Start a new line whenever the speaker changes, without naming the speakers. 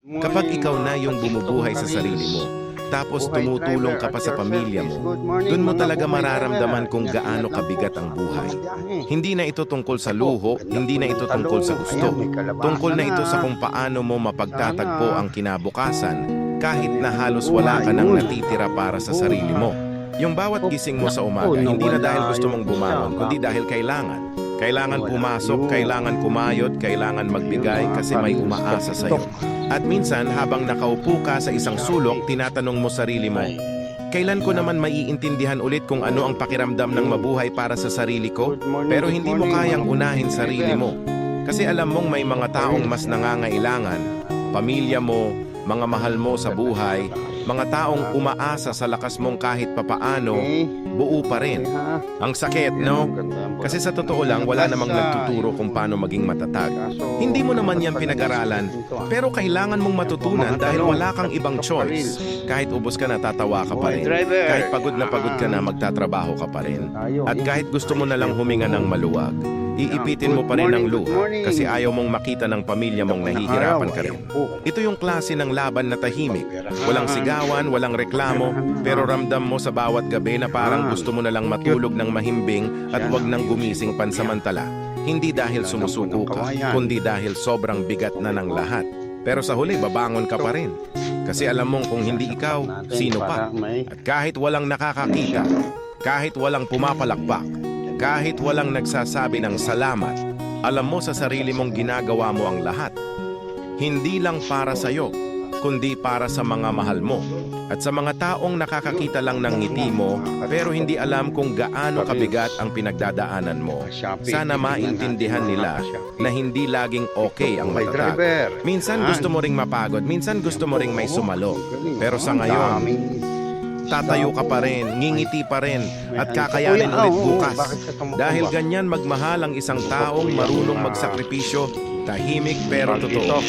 Kapag ikaw na yung bumubuhay sa sarili mo, tapos tumutulong ka pa sa pamilya mo, dun mo talaga mararamdaman kung gaano kabigat ang buhay. Hindi na ito tungkol sa luho, hindi na ito tungkol sa gusto. Tungkol na ito sa kung paano mo mapagtatagpo ang kinabukasan kahit na halos wala ka nang natitira para sa sarili mo. Yung bawat gising mo sa umaga, hindi na dahil gusto mong bumangon, kundi dahil kailangan. Kailangan pumasok, kailangan kumayod, kailangan magbigay kasi may umaasa sa'yo. At minsan, habang nakaupo ka sa isang sulok, tinatanong mo sarili mo, kailan ko naman maiintindihan ulit kung ano ang pakiramdam ng mabuhay para sa sarili ko? Pero hindi mo kayang unahin sarili mo. Kasi alam mong may mga taong mas nangangailangan, pamilya mo, mga mahal mo sa buhay, mga taong umaasa sa lakas mong kahit papaano, buo pa rin. Ang sakit, no? Kasi sa totoo lang, wala namang nagtuturo kung paano maging matatag. Hindi mo naman yan pinag-aralan, pero kailangan mong matutunan dahil wala kang ibang choice. Kahit ubos ka na, tatawa ka pa rin. Kahit pagod ka na, magtatrabaho ka pa rin. At kahit gusto mo na lang huminga ng maluwag, iipitin mo pa rin ang luha kasi ayaw mong makita ng pamilya mong nahihirapan ka rin. Ito yung klase ng laban na tahimik. Walang sigawan, walang reklamo, pero ramdam mo sa bawat gabi na parang gusto mo na lang matulog ng mahimbing at wag nang gumising pansamantala. Hindi dahil sumusuko ka, kundi dahil sobrang bigat na ng lahat. Pero sa huli, babangon ka pa rin. Kasi alam mong kung hindi ikaw, sino pa? At kahit walang nakakakita, kahit walang pumapalakpak, kahit walang nagsasabi ng salamat, alam mo sa sarili mong ginagawa mo ang lahat. Hindi lang para sa iyo, kundi para sa mga mahal mo. At sa mga taong nakakakita lang ng ngiti mo, pero hindi alam kung gaano kabigat ang pinagdadaanan mo. Sana maintindihan nila na hindi laging okay ang matatag. Minsan gusto mo ring mapagod, minsan gusto mo ring may sumalo. Pero sa ngayon, tatayo ka pa rin, ngingiti pa rin, at kakayanin ulit bukas. Dahil ganyan magmahal ang isang taong marunong magsakripisyo, tahimik pero totoo.